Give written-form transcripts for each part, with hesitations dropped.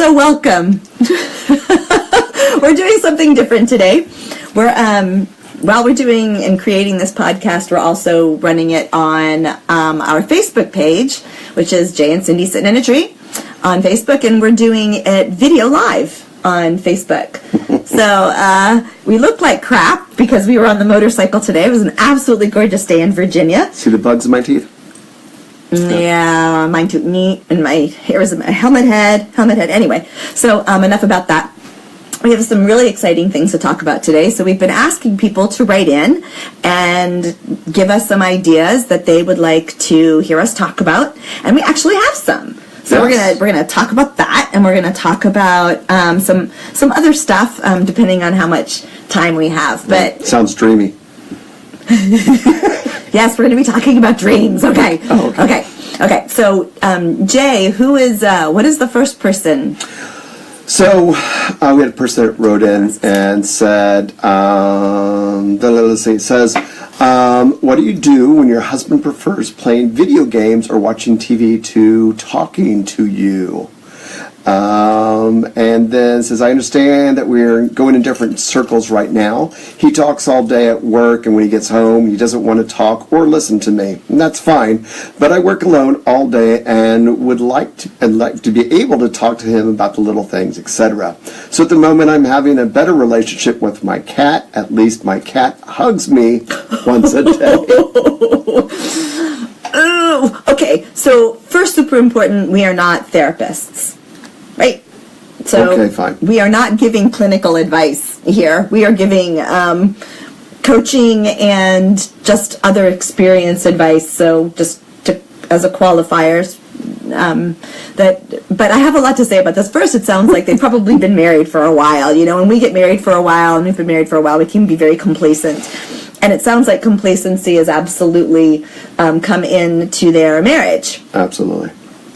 So welcome. We're doing something different today. While we're doing and creating this podcast, we're also running it on our Facebook page, which is Jay and Cindy Sitting in a Tree on Facebook, and we're doing it video live on Facebook. So we look like crap because we were on the motorcycle today. It was an absolutely gorgeous day in Virginia. See the bugs in my teeth? Yeah, mine too neat, and my hair is in my helmet head. Anyway, so enough about that. We have some really exciting things to talk about today. So we've been asking people to write in and give us some ideas that they would like to hear us talk about, and we actually have some. So yes. we're gonna talk about that, and we're gonna talk about some other stuff depending on how much time we have. But sounds dreamy. Yes, we're going to be talking about dreams. Okay. Oh, Okay. So, Jay, what is the first person? So, we had a person that wrote in and said, what do you do when your husband prefers playing video games or watching TV to talking to you? And then says, I understand that we're going in different circles right now. He talks all day at work, and when he gets home, he doesn't want to talk or listen to me. And that's fine. But I work alone all day and would like to be able to talk to him about the little things, etc. So at the moment, I'm having a better relationship with my cat. At least my cat hugs me once a day. Okay, so first, super important, we are not therapists. Right? So okay, fine. We are not giving clinical advice here. We are giving coaching and just other experience advice. So just as a qualifier, but I have a lot to say about this. First, it sounds like they've probably been married for a while. You know, when we get married for a while, and we've been married for a while, we can be very complacent. And it sounds like complacency has absolutely come into their marriage. Absolutely.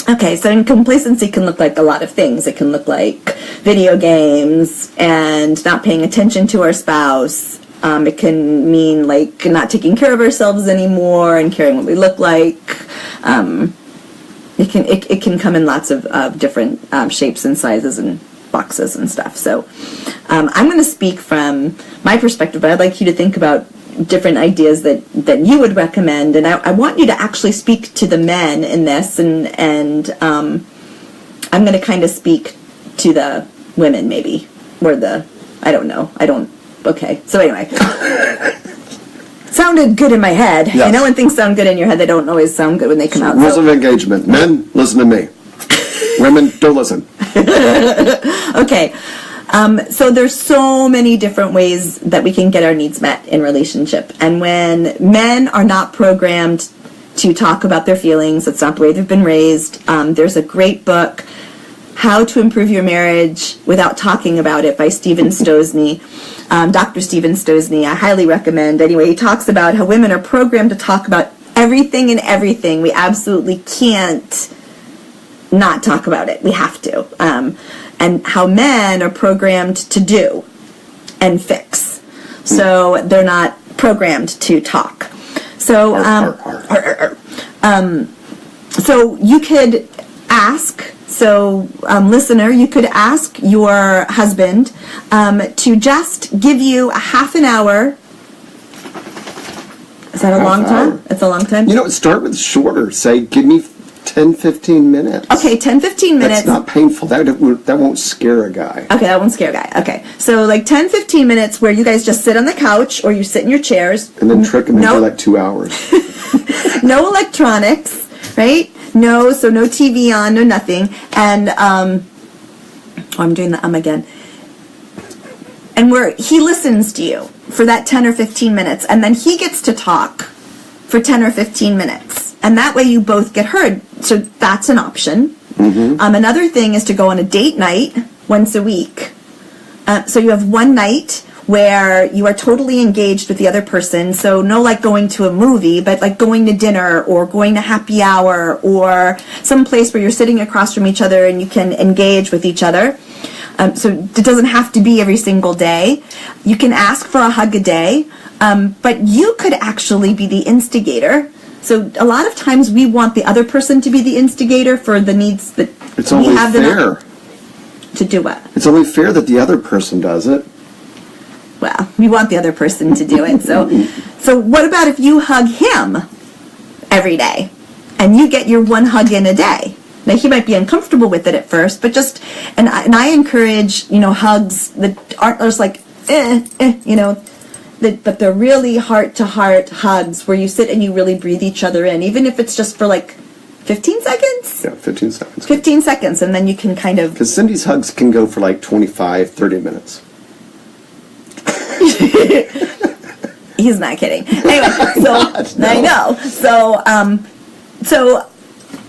Okay, so complacency can look like a lot of things. It can look like video games and not paying attention to our spouse. It can mean like not taking care of ourselves anymore and caring what we look like. It can come in lots of different shapes and sizes and boxes and stuff. So I'm going to speak from my perspective, but I'd like you to think about different ideas that you would recommend, and I want you to actually speak to the men in this, and I'm going to kind of speak to the women maybe, or okay, so anyway. Sounded good in my head. Yes. I know when things sound good in your head, they don't always sound good when they come out. Rules of engagement. Men, listen to me. Women, don't listen. Okay. So there's so many different ways that we can get our needs met in relationship. And when men are not programmed to talk about their feelings, that's not the way they've been raised. There's a great book, How to Improve Your Marriage Without Talking About It by Stephen Stosny, Dr. Stephen Stosny. I highly recommend. Anyway, he talks about how women are programmed to talk about everything and everything. We absolutely can't not talk about it. We have to. And how men are programmed to do and fix. So they're not programmed to talk. So, so you could ask, listener, you could ask your husband to just give you a half an hour. Is that a long time? It's a long time? You know, start with shorter. Say, give me 10, 15 minutes. Okay, 10, 15 minutes. That's not painful. That won't scare a guy. Okay, that won't scare a guy. Okay, so like 10, 15 minutes where you guys just sit on the couch or you sit in your chairs. And then trick him into like 2 hours. No electronics, right? No TV on, no nothing. And, I'm doing the again. And he listens to you for that 10 or 15 minutes, and then he gets to talk for 10 or 15 minutes. And that way you both get heard. So that's an option. Mm-hmm. Another thing is to go on a date night once a week. So you have one night where you are totally engaged with the other person. So no like going to a movie, but like going to dinner or going to happy hour or some place where you're sitting across from each other and you can engage with each other. So it doesn't have to be every single day. You can ask for a hug a day, but you could actually be the instigator. So a lot of times we want the other person to be the instigator for the needs that it's only fair. To do what? It's only fair that the other person does it. Well, we want the other person to do it. So what about if you hug him every day and you get your one hug in a day? Now, he might be uncomfortable with it at first, but and I encourage, hugs that aren't just like, but they're really heart-to-heart hugs where you sit and you really breathe each other in, even if it's just for like 15 seconds? Yeah, 15 seconds. 15 seconds, and then you can kind of... Because Cindy's hugs can go for like 25, 30 minutes. He's not kidding. Anyway, no. I know. So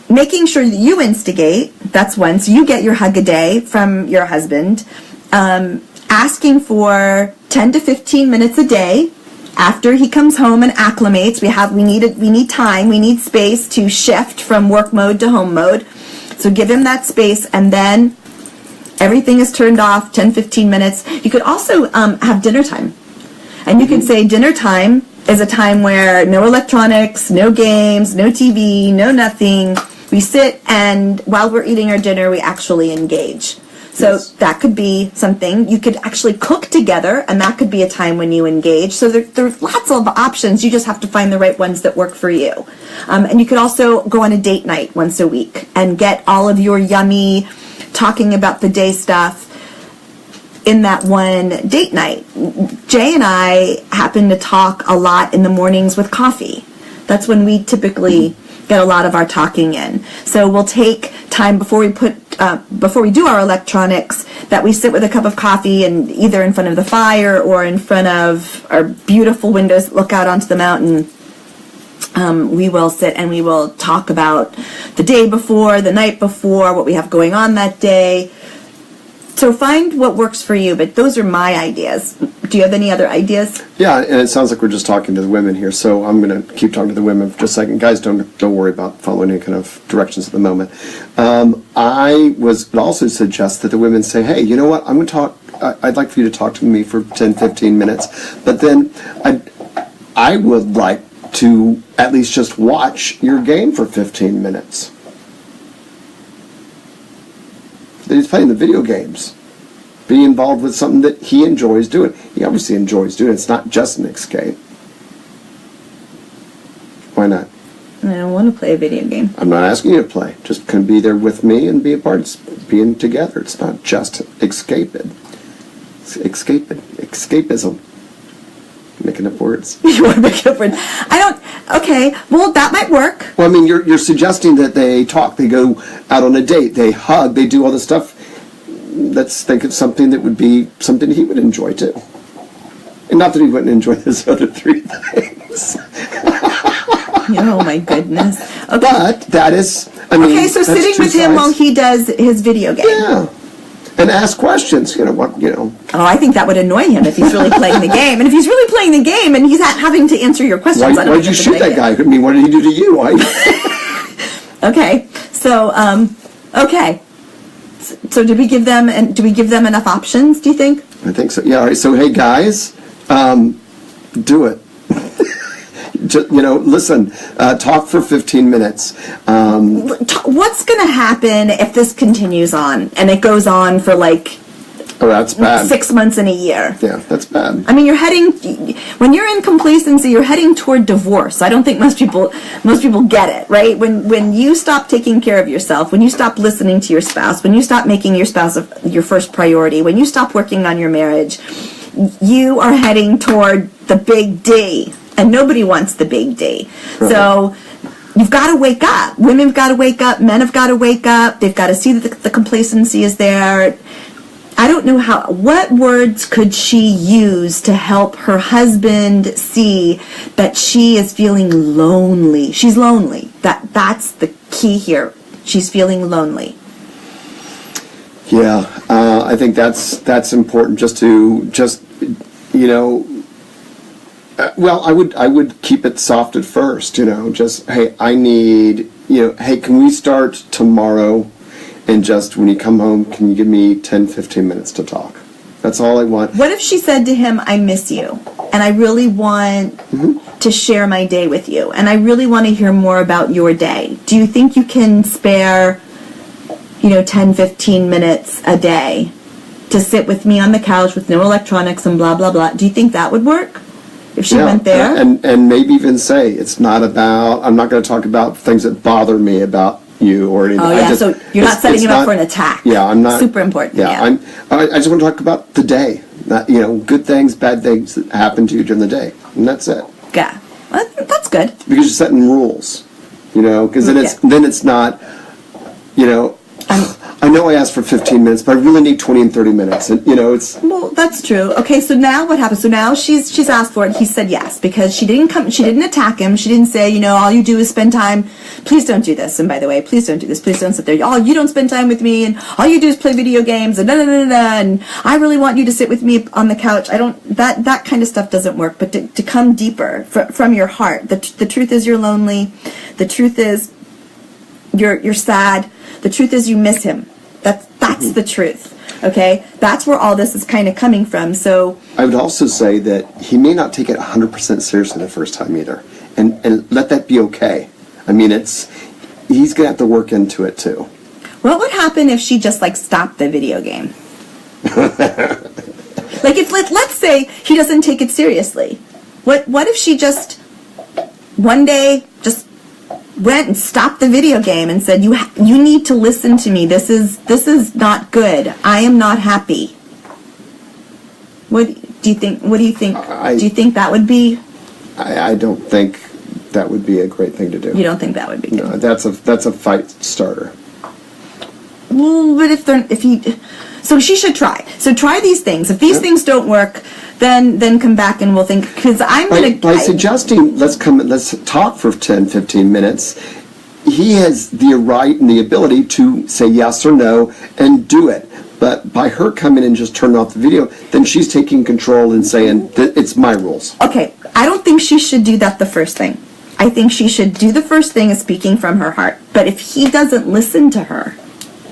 making sure that you instigate, that's one. So you get your hug a day from your husband. Asking for 10 to 15 minutes a day after he comes home and acclimates. We need time, we need space to shift from work mode to home mode. So give him that space, and then everything is turned off, 10, 15 minutes. You could also have dinner time. And you could say dinner time is a time where no electronics, no games, no TV, no nothing. We sit, and while we're eating our dinner, we actually engage. So that could be something. You could actually cook together, and that could be a time when you engage. So there's lots of options. You just have to find the right ones that work for you. And you could also go on a date night once a week and get all of your yummy talking about the day stuff in that one date night. Jay and I happen to talk a lot in the mornings with coffee. That's when we typically get a lot of our talking in. So we'll take time before we do our electronics, that we sit with a cup of coffee and either in front of the fire or in front of our beautiful windows that look out onto the mountain. We will sit and we will talk about the day before, the night before, what we have going on that day. So find what works for you, but those are my ideas. Do you have any other ideas? Yeah, and it sounds like we're just talking to the women here, so I'm going to keep talking to the women for just a second. Guys, don't worry about following any kind of directions at the moment. I would also suggest that the women say, hey, you know what, I'm going to talk, I'd like for you to talk to me for 10, 15 minutes, but then I would like to at least just watch your game for 15 minutes. He's playing the video games. Be involved with something that he enjoys doing. He obviously enjoys doing it. It's not just an escape. Why not? I don't want to play a video game. I'm not asking you to play. Just can be there with me and be a part. It's being together. It's not just escaping. It's escapism. Making up words. You want to make up words? Okay, well, that might work. Well, I mean, you're suggesting that they talk, they go out on a date, they hug, they do all this stuff. Let's think of something that would be something he would enjoy too. And not that he wouldn't enjoy those other three things. Oh my goodness. Okay. But that is, okay, so sitting with him while he does his video game. Yeah. And ask questions, Oh, I think that would annoy him if he's really playing the game. And if he's really playing the game and he's having to answer your questions, why did you shoot that guy? I mean, what did he do to you? Okay, so okay. So do we give them enough options? Do you think? I think so. Yeah. All right. So hey guys, do it. Just, listen, talk for 15 minutes. What's going to happen if this continues on and it goes on for that's bad. 6 months and a year? Yeah, that's bad. I mean, when you're in complacency, you're heading toward divorce. I don't think most people get it, right? When you stop taking care of yourself, when you stop listening to your spouse, when you stop making your spouse your first priority, when you stop working on your marriage, you are heading toward the big D. And nobody wants the big D. Right. So you've got to wake up. Women have got to wake up. Men have got to wake up. They've got to see that the complacency is there. I don't know what words could she use to help her husband see that she is feeling lonely. She's lonely. That's the key here. She's feeling lonely. Yeah, I think that's important. Well, I would keep it soft at first, just, hey, I need, hey, can we start tomorrow, and just when you come home, can you give me 10, 15 minutes to talk? That's all I want. What if she said to him, I miss you, and I really want to share my day with you, and I really want to hear more about your day. Do you think you can spare 10, 15 minutes a day to sit with me on the couch with no electronics and blah, blah, blah. Do you think that would work if she went there? And maybe even say, I'm not going to talk about things that bother me about you or anything. Oh, yeah, so you're not setting him up for an attack. Yeah, I'm not. Super important. Yeah. I just want to talk about the day. Not, good things, bad things that happen to you during the day. And that's it. Yeah. Well, that's good. Because you're setting rules, because then it's not, I know I asked for 15 minutes, but I really need 20 and 30 minutes. And, it's... Well, that's true. Okay, so now what happens? So now she's asked for it, and he said yes, because she didn't attack him. She didn't say, all you do is spend time. Please don't do this. And by the way, please don't do this. Please don't sit there. Oh, you don't spend time with me, and all you do is play video games, and and I really want you to sit with me on the couch. That kind of stuff doesn't work, but to come deeper from your heart. The truth is you're lonely. The truth is you're sad. The truth is you miss him. That's the truth. Okay? That's where all this is kind of coming from. So I would also say that he may not take it 100% seriously the first time either. And let that be okay. I mean, he's going to have to work into it too. What would happen if she just stopped the video game? Let's say he doesn't take it seriously. What if she just one day just went and stopped the video game and said, you need to listen to me. This is not good. I am not happy. What do you think? Do you think that would be? I don't think that would be a great thing to do. You don't think that would be good? No, that's a fight starter. Well, but so she should try. So try these things. If these things don't work, then come back and we'll think, because I'm going to... By suggesting, let's talk for 10, 15 minutes, he has the right and the ability to say yes or no and do it. But by her coming in and just turning off the video, then she's taking control and saying, it's my rules. Okay, I don't think she should do that the first thing. I think she should do the first thing as speaking from her heart. But if he doesn't listen to her...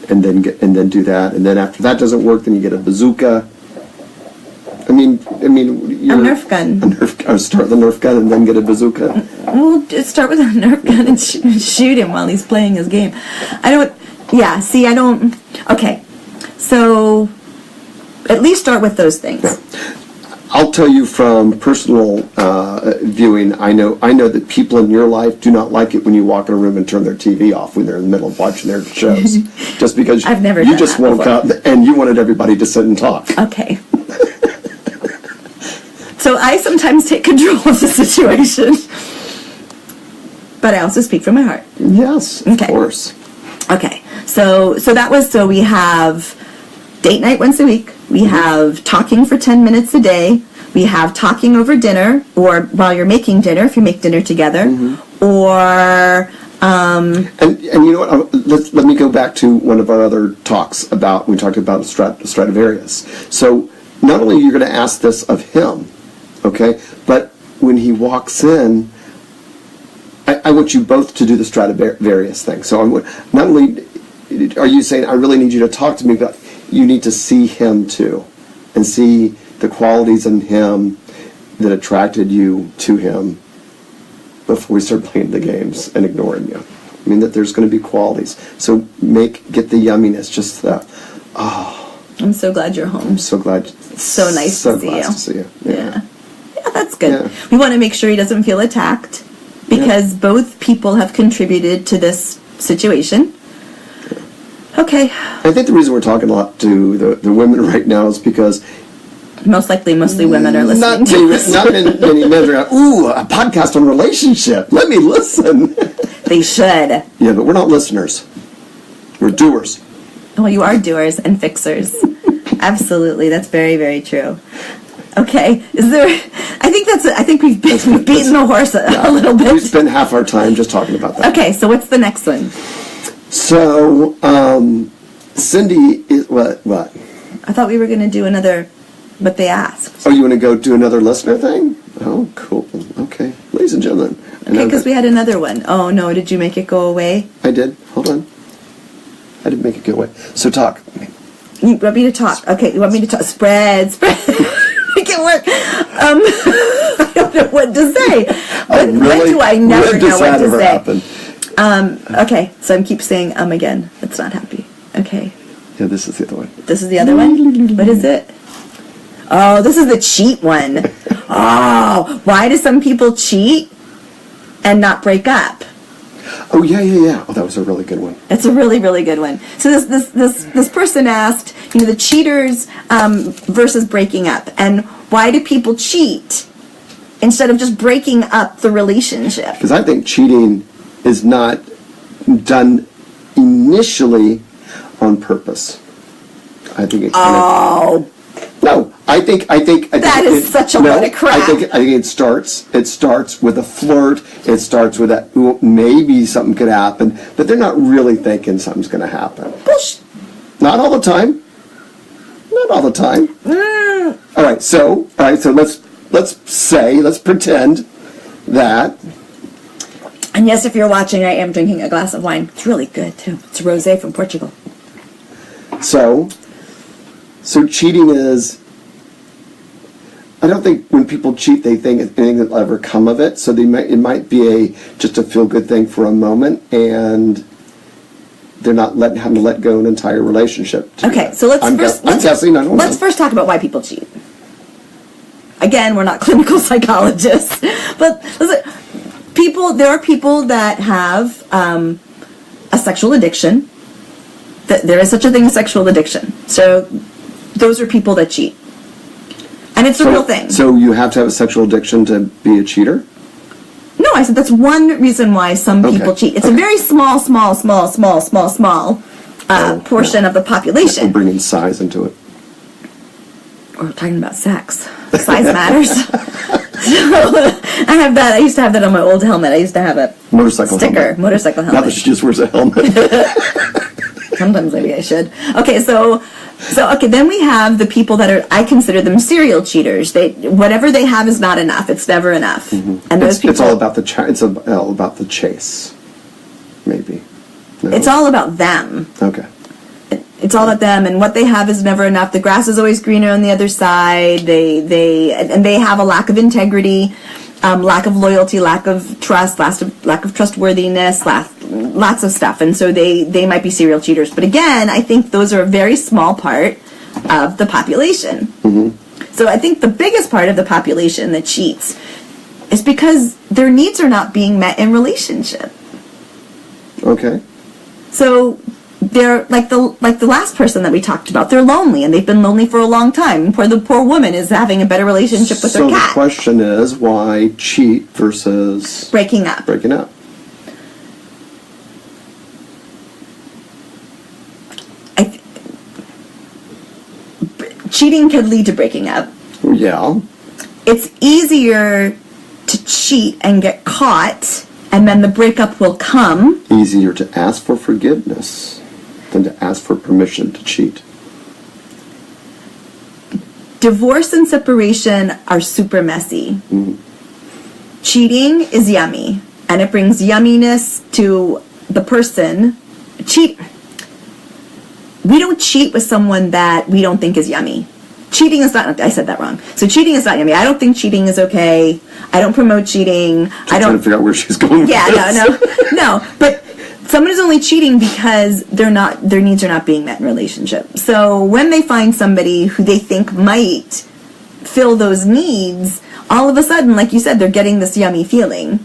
And then do that, and then after that doesn't work, then you get a bazooka. I mean, a Nerf gun. Start the Nerf gun and then get a bazooka. We'll just start with a Nerf gun and shoot him while he's playing his game. Okay, so at least start with those things. Yeah. I'll tell you from personal viewing, I know that people in your life do not like it when you walk in a room and turn their TV off when they're in the middle of watching their shows. Just because you just woke up and you wanted everybody to sit and talk. Okay. So I sometimes take control of the situation. But I also speak from my heart. Yes, of course. Okay. So we have date night once a week. We have talking for 10 minutes a day. We have talking over dinner, or while you're making dinner, if you make dinner together, or... And you know what? Let me go back to one of our other talks about, we talked about Stradivarius. So not only are you going to ask this of him, okay, but when he walks in, I want you both to do the Stradivarius thing. So not only are you saying, I really need you to talk to me, but you need to see him too, and see the qualities in him that attracted you to him before we start playing the games and ignoring you. I mean, that there's going to be qualities. So get the yumminess, just I'm so glad you're home. I'm so glad. So nice to see you. Yeah. Yeah, that's good. Yeah. We want to make sure he doesn't feel attacked, because both people have contributed to this situation. Okay. I think the reason we're talking a lot to the women right now is because mostly women are listening to this. Not many men are going, ooh, a podcast on relationship. Let me listen. They should. Yeah, but we're not listeners. We're doers. Well, you are doers and fixers. Absolutely. That's very, very true. Okay. I think we've beaten the horse a little bit. We've spent half our time just talking about that. Okay, so what's the next one? So, Cindy is what? I thought we were going to do another, what they asked. Oh, you want to go do another listener thing? Oh, cool. Okay. Ladies and gentlemen. Okay, because we had another one. Oh, no, did you make it go away? I did. Hold on. I didn't make it go away. So talk. You want me to talk? Okay, you want me to talk? Spread. Make it work. I don't know what to say. When do I never know what to say? Happen? Okay, so I keep saying again. It's not happy. Okay. Yeah, this is the other one. This is the other one? What is it? Oh, this is the cheat one. Oh, why do some people cheat and not break up? Oh, yeah. Oh, that was a really good one. It's a really, really good one. So this person asked, the cheaters versus breaking up, and why do people cheat instead of just breaking up the relationship? Because I think cheating is not done initially on purpose. I think it kind of... No, I think That is such a load of crap. I think it starts with a flirt. It starts with that, ooh, maybe something could happen, but they're not really thinking something's going to happen. Bullshit. Not all the time. Not all the time. All right, so let's pretend that. And yes, if you're watching, I am drinking a glass of wine. It's really good too. It's rosé from Portugal. So cheating is, I don't think when people cheat they think anything will ever come of it. So it might be just a feel-good thing for a moment, and they're not having to let go an entire relationship. Okay, so let's first talk about why people cheat. Again, we're not clinical psychologists, but listen, there are people that have a sexual addiction. There is such a thing as sexual addiction. So those are people that cheat. And it's a real thing. So you have to have a sexual addiction to be a cheater? No, I said that's one reason why some people cheat. It's a very small portion of the population. We're bringing size into it. We're talking about sex. Size matters. I have that. I used to have that on my old helmet. I used to have a motorcycle helmet. Motorcycle helmet. Not that she just wears a helmet. Sometimes maybe I should. Okay, so then we have the people that I consider them serial cheaters. Whatever they have is not enough. It's never enough. Mm-hmm. And those people. It's all about the chase. Maybe. No? It's all about them. Okay. It's all about them, and what they have is never enough. The grass is always greener on the other side. They have a lack of integrity, lack of loyalty, lack of trust, lack of trustworthiness, lots of stuff. And so they might be serial cheaters. But again, I think those are a very small part of the population. Mm-hmm. So I think the biggest part of the population that cheats is because their needs are not being met in relationship. Okay. So they're like the last person that we talked about. They're lonely, and they've been lonely for a long time. The poor woman is having a better relationship with her cat. So the question is, why cheat versus breaking up? Cheating could lead to breaking up. Yeah. It's easier to cheat and get caught, and then the breakup will come. Easier to ask for forgiveness than to ask for permission to cheat. Divorce and separation are super messy. Mm. Cheating is yummy, and it brings yumminess to the person. We don't cheat with someone that we don't think is yummy. Cheating is not, I said that wrong. So cheating is not yummy. I don't think cheating is okay. I don't promote cheating. I don't trying to figure out where she's going with this. No. But someone is only cheating because their needs are not being met in relationship. So when they find somebody who they think might fill those needs, all of a sudden, like you said, they're getting this yummy feeling.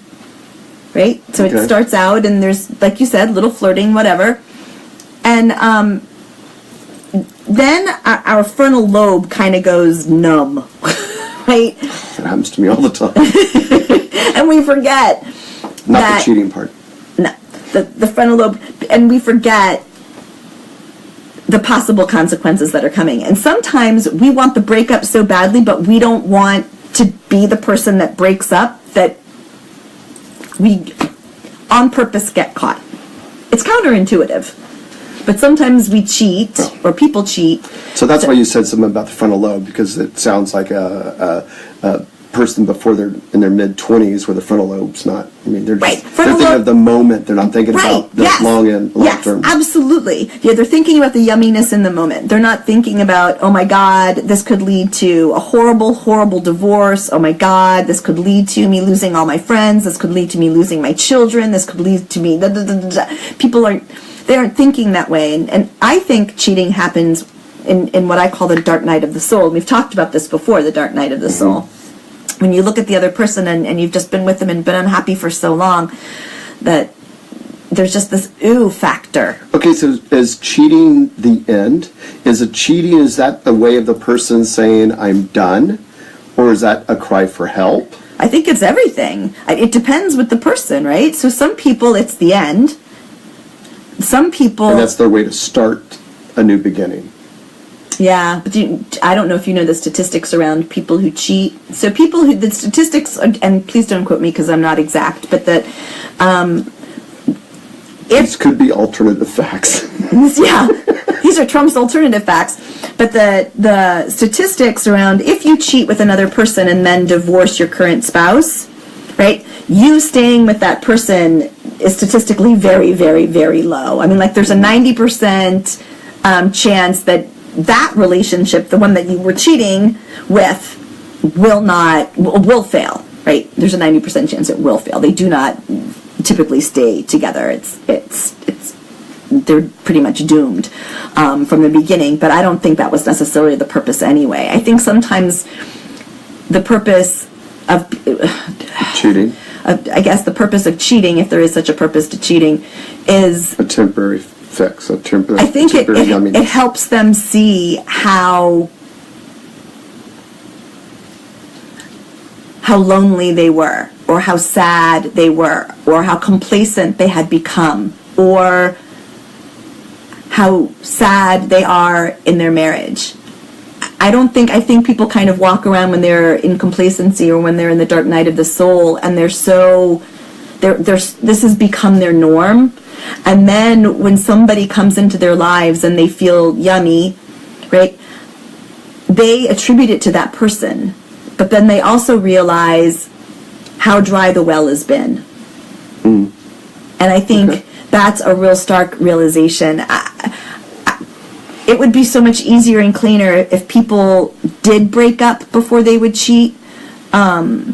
Right? So It starts out and there's, like you said, little flirting, whatever. And then our frontal lobe kind of goes numb, right? That happens to me all the time. And we forget Not the cheating part. No, the frontal lobe, and we forget the possible consequences that are coming. And sometimes we want the breakup so badly, but we don't want to be the person that breaks up, that we on purpose get caught. It's counterintuitive. But sometimes we cheat, or people cheat. So that's why you said something about the frontal lobe, because it sounds like a person before they're in their mid-20s where the frontal lobe's not, I mean, they're thinking of the moment. They're not thinking about the long term. Yes, absolutely. Yeah, they're thinking about the yumminess in the moment. They're not thinking about, oh my God, this could lead to a horrible, horrible divorce. Oh my God, this could lead to me losing all my friends. This could lead to me losing my children. This could lead to me... People are... they aren't thinking that way. And I think cheating happens in what I call the dark night of the soul. We've talked about this before, the dark night of the soul. When you look at the other person and you've just been with them and been unhappy for so long that there's just this ooh factor. Okay, so is cheating the end? Is that the way of the person saying, I'm done? Or is that a cry for help? I think it's everything. It depends with the person, right? So some people, it's the end. Some people... And that's their way to start a new beginning. Yeah, but I don't know if you know the statistics around people who cheat. So the statistics, and please don't quote me because I'm not exact, but that... These could be alternative facts. Yeah, these are Trump's alternative facts. But the statistics around if you cheat with another person and then divorce your current spouse, right, you staying with that person is statistically very, very, very low. I mean, like there's a 90% chance that relationship, the one that you were cheating with, will fail, right? There's a 90% chance it will fail. They do not typically stay together. They're pretty much doomed from the beginning, but I don't think that was necessarily the purpose anyway. I think sometimes the purpose of cheating, I guess the purpose of cheating, if there is such a purpose to cheating, is a temporary fix, I think it helps them see how lonely they were, or how sad they were, or how complacent they had become, or how sad they are in their marriage. I think people kind of walk around when they're in complacency or when they're in the dark night of the soul, and this has become their norm. And then when somebody comes into their lives and they feel yummy, right, they attribute it to that person. But then they also realize how dry the well has been. And I think that's a real stark realization. It would be so much easier and cleaner if people did break up before they would cheat. But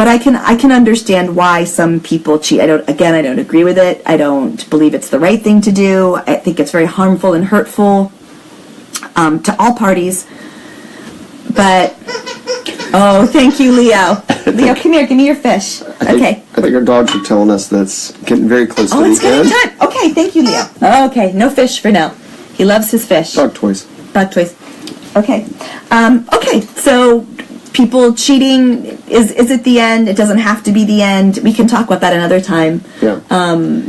I can understand why some people cheat. I don't agree with it. I don't believe it's the right thing to do. I think it's very harmful and hurtful to all parties. But oh, thank you, Leo. Leo, come here. Give me your fish. Okay. I think our dogs are telling us that's getting very close to the end. Oh, it's getting time. Okay, thank you, Leo. Okay, no fish for now. He loves his fish. Dog toys. Okay. Okay, so people cheating, is it the end? It doesn't have to be the end. We can talk about that another time. Yeah.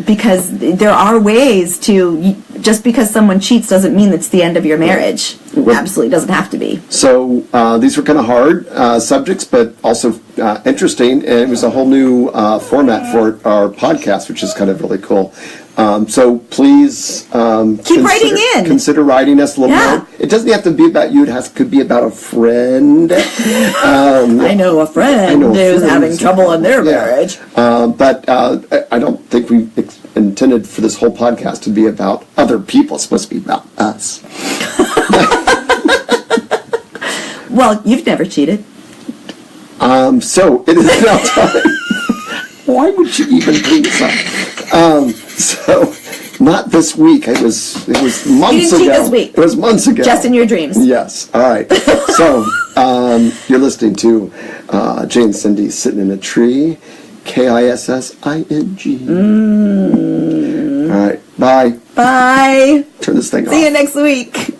Because there are ways to, just because someone cheats doesn't mean it's the end of your marriage. It absolutely doesn't have to be. So these were kind of hard subjects, but also interesting. And it was a whole new format for our podcast, which is kind of really cool. So please keep writing in. Consider writing us a little more. It doesn't have to be about you. Could be about a friend. I know a friend who's having trouble in their marriage. But I don't think we intended for this whole podcast to be about other people. It's supposed to be about us. Well, you've never cheated. So it is now time. Why would you even bring this up? So, not this week. It was months ago. You didn't cheat this week. It was months ago. Just in your dreams. Yes. All right. So, you're listening to Jay and Cindy Sitting in a Tree, KISSING. All right. Bye. Bye. Turn this thing off. See you next week.